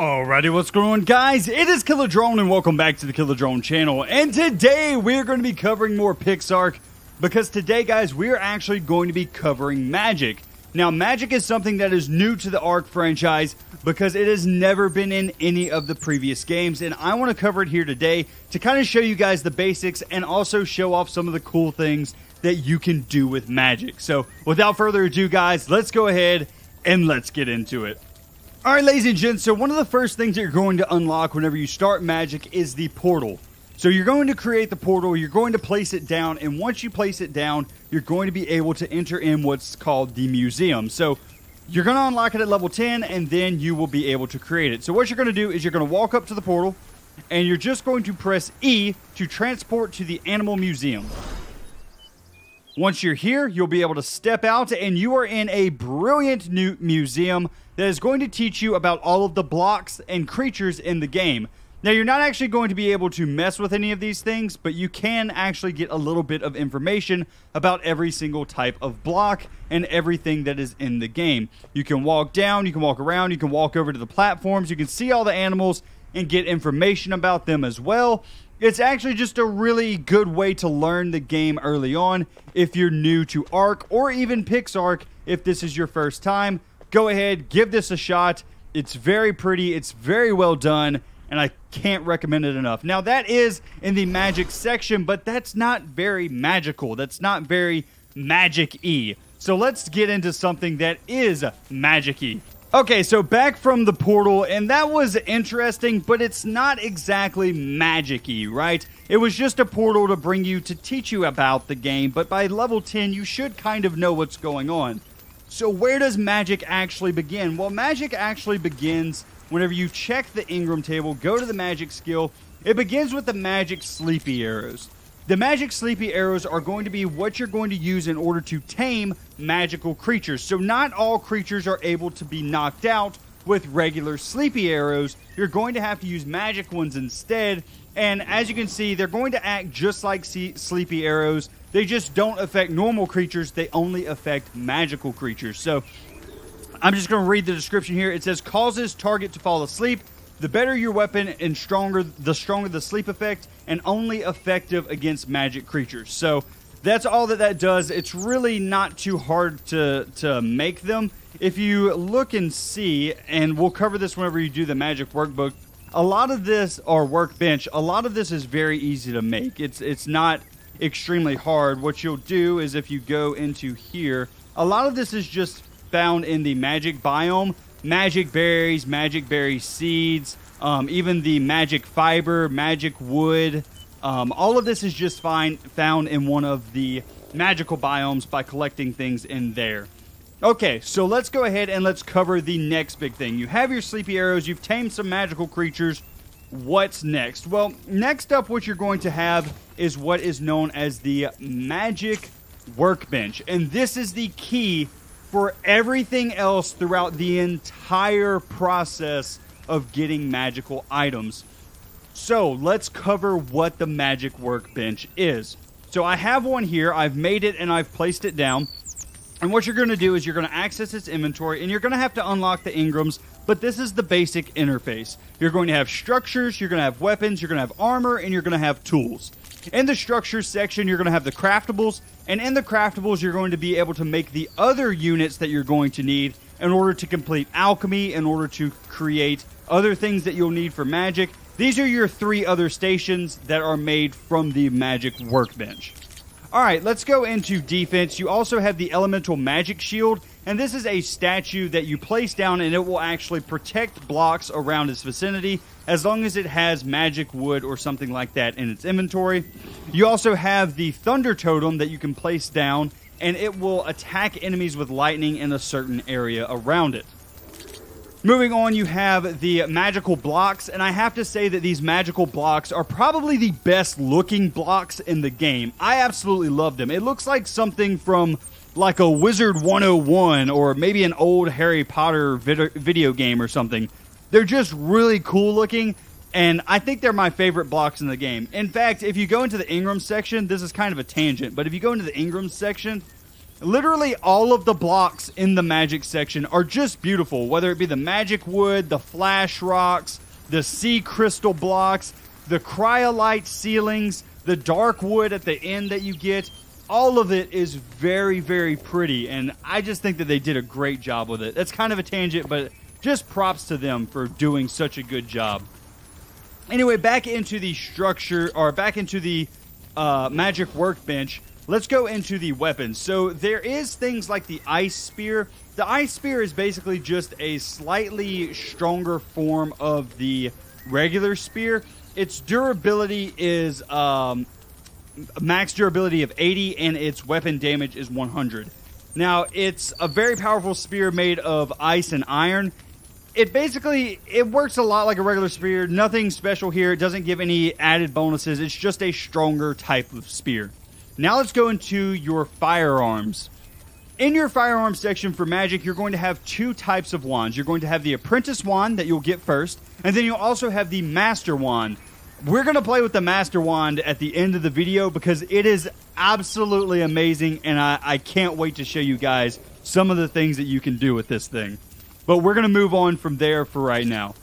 Alrighty, what's going on, guys? It is Killer Drone, and welcome back to the Killer Drone channel. And today we're going to be covering more PixArk, because today, guys, we're actually going to be covering Magic. Now, Magic is something that is new to the Ark franchise because it has never been in any of the previous games, and I want to cover it here today to kind of show you guys the basics and also show off some of the cool things that you can do with Magic. So, without further ado, guys, let's go ahead and let's get into it. Alright, ladies and gents, so one of the first things that you're going to unlock whenever you start Magic is the portal. So you're going to create the portal, you're going to place it down, and once you place it down, you're going to be able to enter in what's called the museum. So you're going to unlock it at level 10, and then you will be able to create it. So what you're going to do is you're going to walk up to the portal, and you're just going to press E to transport to the animal museum. Once you're here, you'll be able to step out, and you are in a brilliant new museum that is going to teach you about all of the blocks and creatures in the game. Now, you're not actually going to be able to mess with any of these things, but you can actually get a little bit of information about every single type of block and everything that is in the game. You can walk down, you can walk around, you can walk over to the platforms, you can see all the animals and get information about them as well. It's actually just a really good way to learn the game early on if you're new to Ark, or even PixArk if this is your first time. Go ahead, give this a shot. It's very pretty, it's very well done, and I can't recommend it enough. Now, that is in the Magic section, but that's not very magical. That's not very Magic-y. So let's get into something that is Magic-y. Okay, so back from the portal, and that was interesting, but it's not exactly Magic-y, right? It was just a portal to bring you, to teach you about the game, but by level 10, you should kind of know what's going on. So where does Magic actually begin? Well, Magic actually begins whenever you check the Ingram table, go to the Magic skill. It begins with the Magic Sleepy Arrows. The Magic Sleepy Arrows are going to be what you're going to use in order to tame magical creatures. So not all creatures are able to be knocked out with regular Sleepy Arrows. You're going to have to use magic ones instead. And as you can see, they're going to act just like Sleepy Arrows. They just don't affect normal creatures. They only affect magical creatures. So I'm just going to read the description here. It says, causes target to fall asleep. The better your weapon and the stronger the sleep effect, and only effective against magic creatures. So that's all that does. It's really not too hard to make them. If you look and see, and we'll cover this whenever you do the Magic Workbook, a lot of this, or Workbench, a lot of this is very easy to make. It's not extremely hard. What you'll do is, if you go into here, a lot of this is just found in the Magic biome. Magic berries, magic berry seeds, even the magic fiber, magic wood. All of this is just found in one of the magical biomes by collecting things in there. Okay, so let's go ahead and let's cover the next big thing. You have your Sleepy Arrows, you've tamed some magical creatures. What's next? Well, next up, what you're going to have is what is known as the Magic Workbench. And this is the key for everything else throughout the entire process of getting magical items. So let's cover what the Magic Workbench is. So I have one here. I've made it and I've placed it down. And what you're going to do is you're going to access its inventory, and you're going to have to unlock the Ingrams, but this is the basic interface. You're going to have structures, you're going to have weapons, you're going to have armor, and you're going to have tools. In the structures section, you're going to have the craftables, and in the craftables, you're going to be able to make the other units that you're going to need in order to complete alchemy, in order to create other things that you'll need for magic. These are your 3 other stations that are made from the Magic Workbench. Alright, let's go into defense. You also have the Elemental Magic Shield, and this is a statue that you place down, and it will actually protect blocks around its vicinity as long as it has magic wood or something like that in its inventory. You also have the Thunder Totem that you can place down, and it will attack enemies with lightning in a certain area around it. Moving on, you have the magical blocks, and I have to say that these magical blocks are probably the best looking blocks in the game. I absolutely love them. It looks like something from like a Wizard 101 or maybe an old Harry Potter video game or something. They're just really cool looking, and I think they're my favorite blocks in the game. In fact, if you go into the Ingram section, this is kind of a tangent, but if you go into the Ingram section, Literally all of the blocks in the magic section are just beautiful, whether it be the magic wood, the flash rocks, the sea crystal blocks, the cryolite ceilings, the dark wood at the end that you get. All of it is very, very pretty, and I just think that they did a great job with it. That's kind of a tangent, but just props to them for doing such a good job. Anyway, back into the structure, or back into the Magic Workbench. Let's go into the weapons. So there is things like the Ice Spear. The Ice Spear is basically just a slightly stronger form of the regular spear. Its durability is max durability of 80, and its weapon damage is 100. Now, it's a very powerful spear made of ice and iron. It works a lot like a regular spear. Nothing special here. It doesn't give any added bonuses. It's just a stronger type of spear. Now let's go into your firearms. In your firearms section for magic, you're going to have two types of wands. You're going to have the apprentice wand that you'll get first, and then you'll also have the master wand. We're going to play with the master wand at the end of the video because it is absolutely amazing, and I can't wait to show you guys some of the things that you can do with this thing. But we're going to move on from there for right now.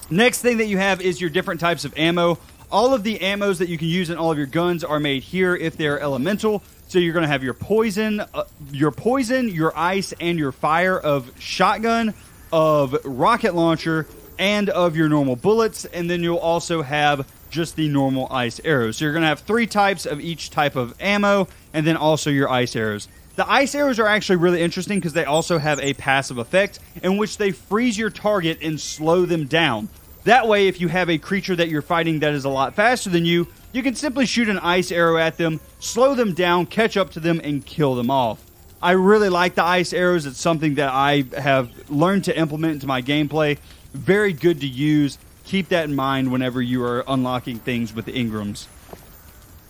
Next thing that you have is your different types of ammo. All of the ammos that you can use in all of your guns are made here if they're elemental. So you're going to have your poison, your ice, and your fire of shotgun, of rocket launcher, and of your normal bullets. And then you'll also have just the normal ice arrows. So you're going to have 3 types of each type of ammo, and then also your ice arrows. The ice arrows are actually really interesting because they also have a passive effect in which they freeze your target and slow them down. That way, if you have a creature that you're fighting that is a lot faster than you, you can simply shoot an ice arrow at them, slow them down, catch up to them, and kill them off. I really like the ice arrows. It's something that I have learned to implement into my gameplay. Very good to use. Keep that in mind whenever you are unlocking things with the Ingrams.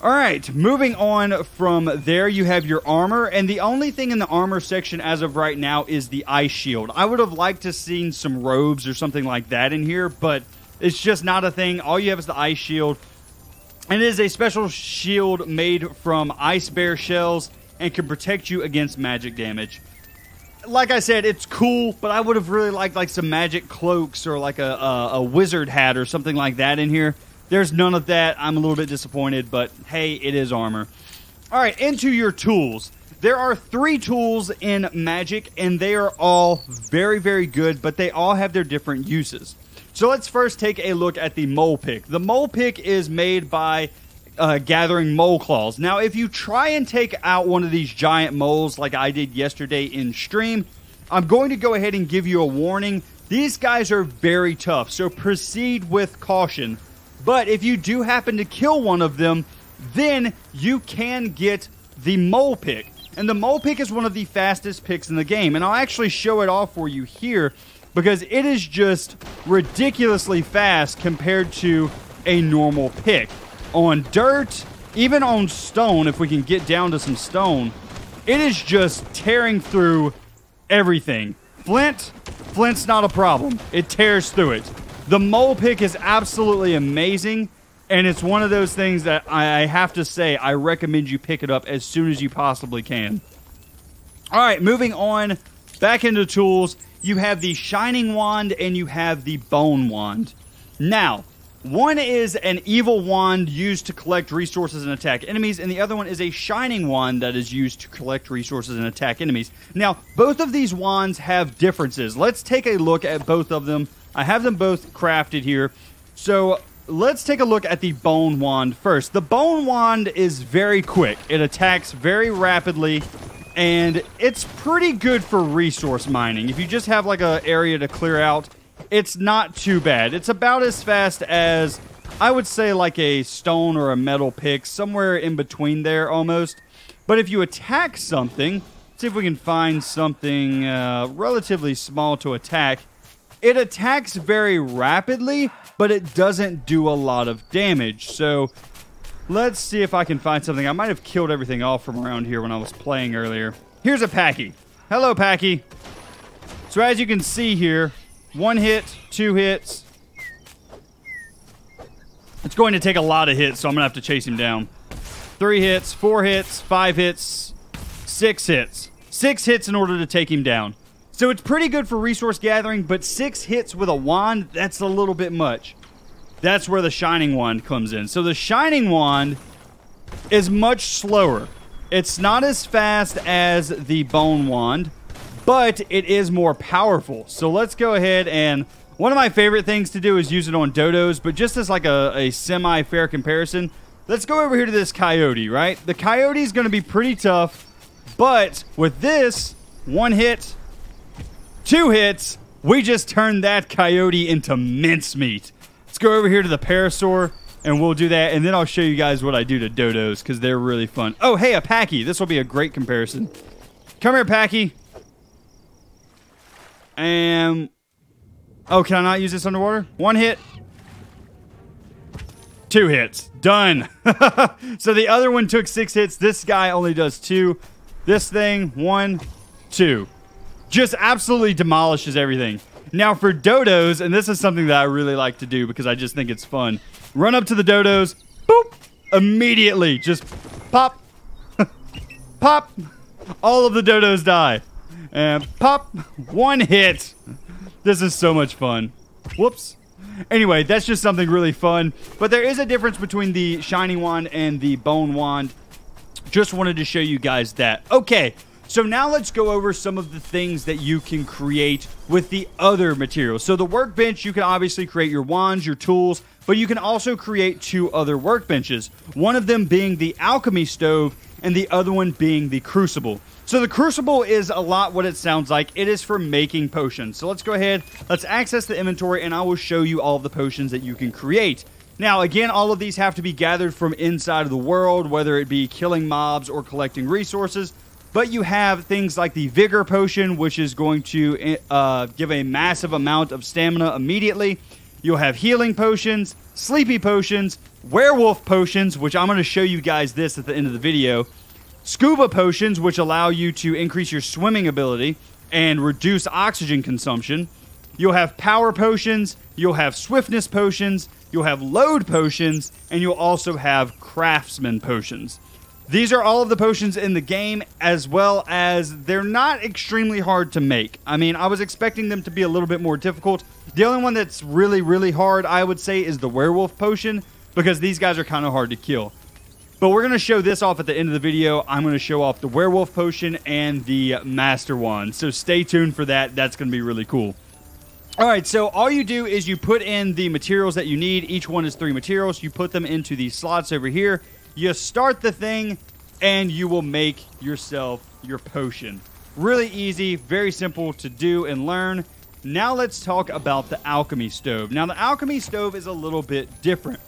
Alright, moving on from there, you have your armor, and the only thing in the armor section as of right now is the ice shield. I would have liked to have seen some robes or something like that in here, but it's just not a thing. All you have is the ice shield, and it is a special shield made from ice bear shells and can protect you against magic damage. Like I said, it's cool, but I would have really liked like some magic cloaks or like a wizard hat or something like that in here. There's none of that. I'm a little bit disappointed, but hey, it is armor. Alright, into your tools. There are 3 tools in Magic, and they are all very, very good, but they all have their different uses. So let's first take a look at the mole pick. The mole pick is made by gathering mole claws. Now, if you try and take out one of these giant moles like I did yesterday in stream, I'm going to go ahead and give you a warning. These guys are very tough, so proceed with caution. But if you do happen to kill one of them, then you can get the mole pick. And the mole pick is one of the fastest picks in the game. And I'll actually show it off for you here because it is just ridiculously fast compared to a normal pick. On dirt, even on stone, if we can get down to some stone, it is just tearing through everything. Flint's not a problem. It tears through it. The mole pick is absolutely amazing, and it's one of those things that I have to say I recommend you pick it up as soon as you possibly can. Alright, moving on, back into tools, you have the Shining Wand and you have the Bone Wand. Now, one is an evil wand used to collect resources and attack enemies, and the other one is a shining wand that is used to collect resources and attack enemies. Now, both of these wands have differences. Let's take a look at both of them. I have them both crafted here. So, let's take a look at the Bone Wand first. The Bone Wand is very quick. It attacks very rapidly, and it's pretty good for resource mining. If you just have like an area to clear out, it's not too bad. It's about as fast as, I would say, like a stone or a metal pick, somewhere in between there almost. But if you attack something, see if we can find something relatively small to attack. It attacks very rapidly, but it doesn't do a lot of damage. So let's see if I can find something. I might have killed everything off from around here when I was playing earlier. Here's a Packy. Hello, Packy. So as you can see here, 1 hit, 2 hits. It's going to take a lot of hits, so I'm going to have to chase him down. 3 hits, 4 hits, 5 hits, 6 hits. 6 hits in order to take him down. So it's pretty good for resource gathering, but 6 hits with a wand, that's a little bit much. That's where the Shining Wand comes in. So the Shining Wand is much slower. It's not as fast as the Bone Wand, but it is more powerful. So let's go ahead and... One of my favorite things to do is use it on dodos, but just as like a semi-fair comparison, let's go over here to this coyote, right? The coyote is going to be pretty tough, but with this, 1 hit, 2 hits, we just turned that coyote into mincemeat. Let's go over here to the parasaur, and we'll do that, and then I'll show you guys what I do to dodos, because they're really fun. Oh, hey, a Packy. This will be a great comparison. Come here, Packy. And... Oh, can I not use this underwater? 1 hit. 2 hits. Done. So the other one took 6 hits. This guy only does 2. This thing, 1, 2. Just absolutely demolishes everything. Now for dodos, and this is something that I really like to do because I just think it's fun. Run up to the dodos. Boop. Immediately. Just pop. Pop. All of the dodos die. And pop. 1 hit. This is so much fun. Whoops. Anyway, that's just something really fun. But there is a difference between the Shining Wand and the Bone Wand. Just wanted to show you guys that. Okay, so now let's go over some of the things that you can create with the other materials. So the workbench, you can obviously create your wands, your tools, but you can also create 2 other workbenches. One of them being the Alchemy Stove and the other one being the Crucible. So the Crucible is a lot what it sounds like. It is for making potions. So let's go ahead, let's access the inventory, and I will show you all of the potions that you can create. Now, again, all of these have to be gathered from inside of the world, whether it be killing mobs or collecting resources. But you have things like the Vigor Potion, which is going to give a massive amount of stamina immediately. You'll have Healing Potions, Sleepy Potions, Werewolf Potions, which I'm going to show you guys this at the end of the video. Scuba Potions, which allow you to increase your swimming ability and reduce oxygen consumption. You'll have Power Potions, you'll have Swiftness Potions, you'll have Load Potions, and you'll also have Craftsman Potions. These are all of the potions in the game, as well as they're not extremely hard to make. I mean, I was expecting them to be a little bit more difficult. The only one that's really, really hard, I would say, is the Werewolf Potion, because these guys are kind of hard to kill. But we're going to show this off at the end of the video. I'm going to show off the Werewolf Potion and the Master Wand. So stay tuned for that. That's going to be really cool. Alright, so all you do is you put in the materials that you need. Each one is 3 materials. You put them into these slots over here. You start the thing, and you will make yourself your potion. Really easy, very simple to do and learn. Now let's talk about the Alchemy Stove. Now the Alchemy Stove is a little bit different.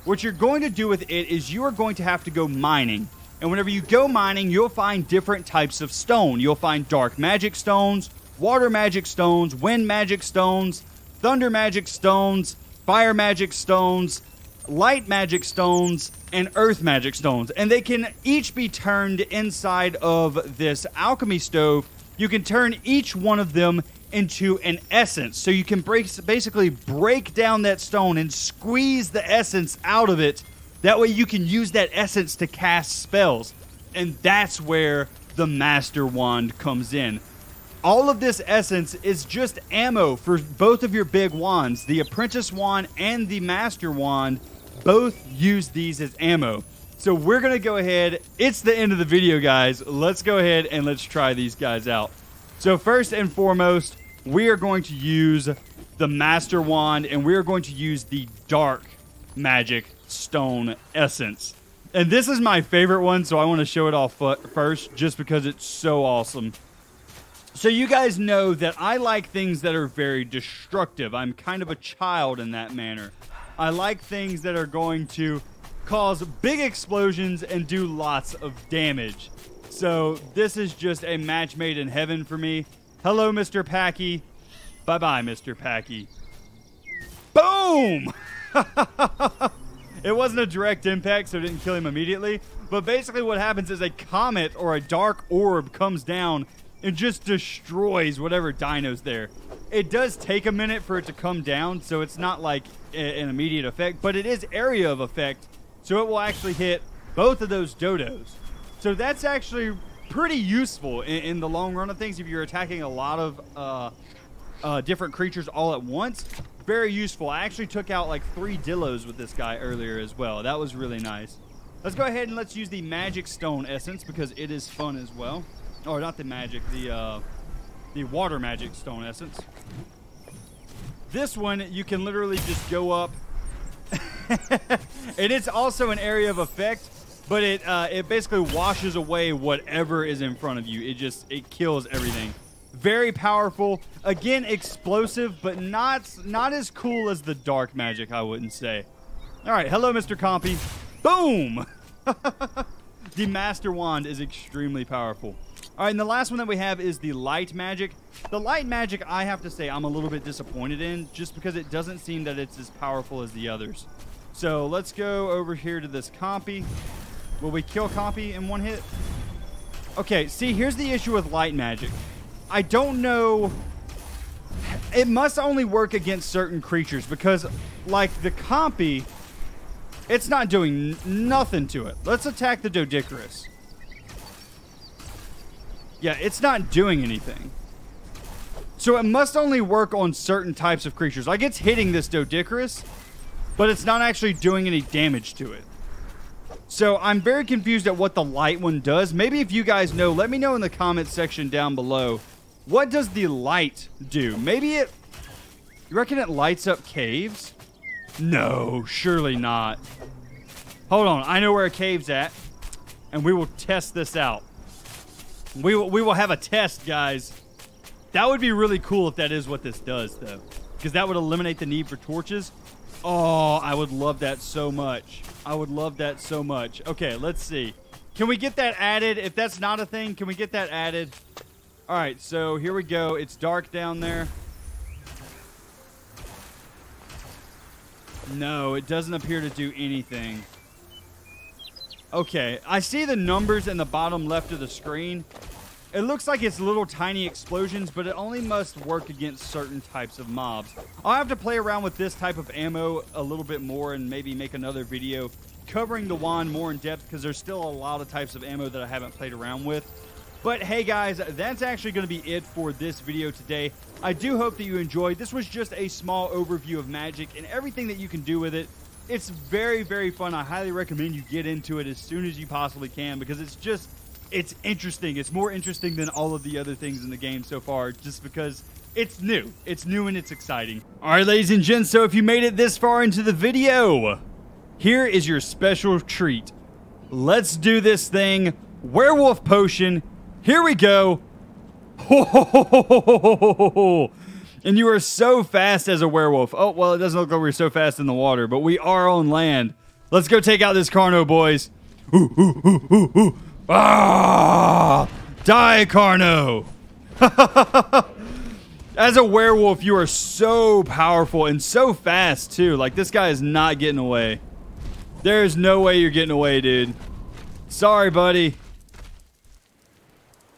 What you're going to do with it is you are going to have to go mining. And whenever you go mining, you'll find different types of stone. You'll find dark magic stones, water magic stones, wind magic stones, thunder magic stones, fire magic stones, light magic stones, and earth magic stones. And they can each be turned inside of this Alchemy Stove. You can turn each one of them into an essence. So you can basically break down that stone and squeeze the essence out of it. That way you can use that essence to cast spells. And that's where the Master Wand comes in. All of this essence is just ammo for both of your big wands. The Apprentice Wand and the Master Wand both use these as ammo. So we're going to go ahead. It's the end of the video, guys. Let's go ahead and let's try these guys out. So first and foremost, we are going to use the Master Wand, and we are going to use the Dark Magic Stone Essence. And this is my favorite one, so I want to show it off first, just because it's so awesome. So you guys know that I like things that are very destructive. I'm kind of a child in that manner. I like things that are going to cause big explosions and do lots of damage. So this is just a match made in heaven for me. Hello, Mr. Packy. Bye-bye, Mr. Packy. Boom! It wasn't a direct impact, so it didn't kill him immediately. But basically what happens is a comet or a dark orb comes down and just destroys whatever dino's there. It does take a minute for it to come down, so it's not like an immediate effect, but it is area of effect, so it will actually hit both of those dodos. So that's actually pretty useful in the long run of things if you're attacking a lot of different creatures all at once. Very useful. I actually took out like 3 Dillos with this guy earlier as well. That was really nice. Let's go ahead and let's use the Magic Stone Essence because it is fun as well. Or not the magic, the Water Magic Stone Essence. This one, you can literally just go up. And it's also an area of effect, but it basically washes away whatever is in front of you. It kills everything. Very powerful. Again, explosive, but not as cool as the dark magic, I wouldn't say. All right, hello, Mr. Compy. Boom! The Master Wand is extremely powerful. All right, and the last one that we have is the light magic. The light magic, I have to say, I'm a little bit disappointed in, just because it doesn't seem that it's as powerful as the others. So let's go over here to this Compy. Will we kill Compy in one hit? Okay, see, here's the issue with light magic. I don't know. It must only work against certain creatures because, like the Compy, it's not doing nothing to it. Let's attack the Doedicurus. Yeah, it's not doing anything. So it must only work on certain types of creatures. Like, it's hitting this Doedicurus, but it's not actually doing any damage to it. So I'm very confused at what the light one does. Maybe if you guys know, let me know in the comments section down below. What does the light do? Maybe it... You reckon it lights up caves? No, surely not. Hold on, I know where a cave's at, and we will test this out. We will have a test, guys. That would be really cool if that is what this does, though, because that would eliminate the need for torches. Oh, I would love that so much. I would love that so much. Okay, let's see. Can we get that added? If that's not a thing, can we get that added? All right, so here we go. It's dark down there. No, it doesn't appear to do anything. Okay, I see the numbers in the bottom left of the screen. It looks like it's little tiny explosions, but it only must work against certain types of mobs. I'll have to play around with this type of ammo a little bit more and maybe make another video covering the wand more in depth because there's still a lot of types of ammo that I haven't played around with. But hey guys, that's actually going to be it for this video today. I do hope that you enjoyed. This was just a small overview of Magic and everything that you can do with it. It's very, very fun. I highly recommend you get into it as soon as you possibly can because it's interesting. It's more interesting than all of the other things in the game so far just because it's new. It's new and it's exciting. All right, ladies and gents, so if you made it this far into the video, here is your special treat. Let's do this thing. Werewolf Potion. Here we go. And you are so fast as a werewolf. Oh, well, it doesn't look like we're so fast in the water, but we are on land. Let's go take out this Carno, boys. Ah! Die, Carno. As a werewolf, you are so powerful and so fast, too. Like, this guy is not getting away. There's no way you're getting away, dude. Sorry, buddy.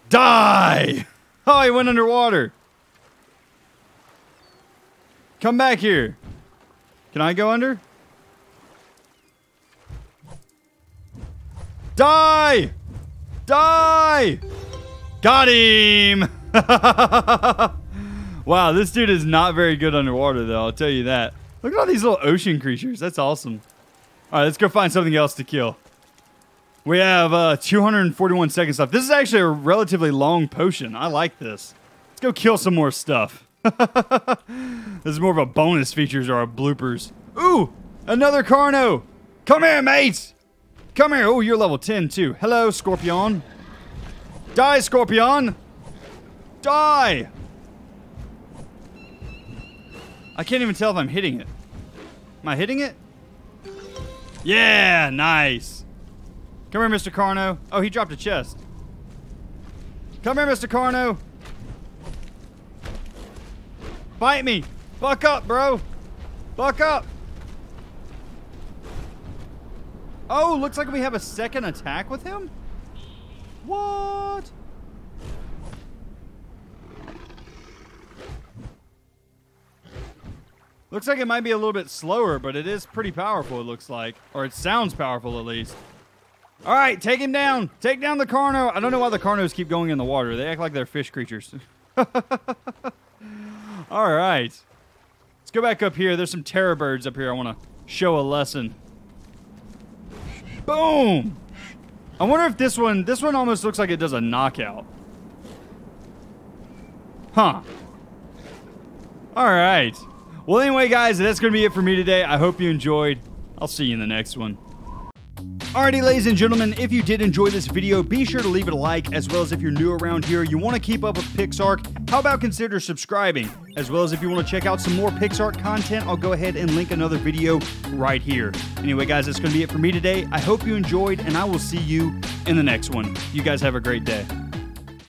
Die! Oh, he went underwater. Come back here. Can I go under? Die! Die! Got him! Wow, this dude is not very good underwater, though. I'll tell you that. Look at all these little ocean creatures. That's awesome. All right, let's go find something else to kill. We have 241 seconds left. This is actually a relatively long potion. I like this. Let's go kill some more stuff. This is more of a bonus features or a bloopers. Ooh, another Carno. Come here, mate. Come here. Oh, you're level 10 too. Hello, Scorpion. Die, Scorpion. Die. I can't even tell if I'm hitting it. Am I hitting it? Yeah, nice. Come here, Mr. Carno. Oh, he dropped a chest. Come here, Mr. Carno. Fight me. Buck up, bro. Buck up. Oh, looks like we have a second attack with him? What? Looks like it might be a little bit slower, but it is pretty powerful, it looks like. Or it sounds powerful, at least. All right, take him down. Take down the Carno. I don't know why the Carnos keep going in the water. They act like they're fish creatures. All right. Let's go back up here. There's some terror birds up here. I want to show a lesson. Boom. I wonder if this one almost looks like it does a knockout. Huh. All right. Well, anyway, guys, that's going to be it for me today. I hope you enjoyed. I'll see you in the next one. Alrighty, ladies and gentlemen, if you did enjoy this video, be sure to leave it a like, as well as if you're new around here, you want to keep up with PixArk, how about consider subscribing? As well as if you want to check out some more PixArk content, I'll go ahead and link another video right here. Anyway, guys, that's going to be it for me today. I hope you enjoyed, and I will see you in the next one. You guys have a great day.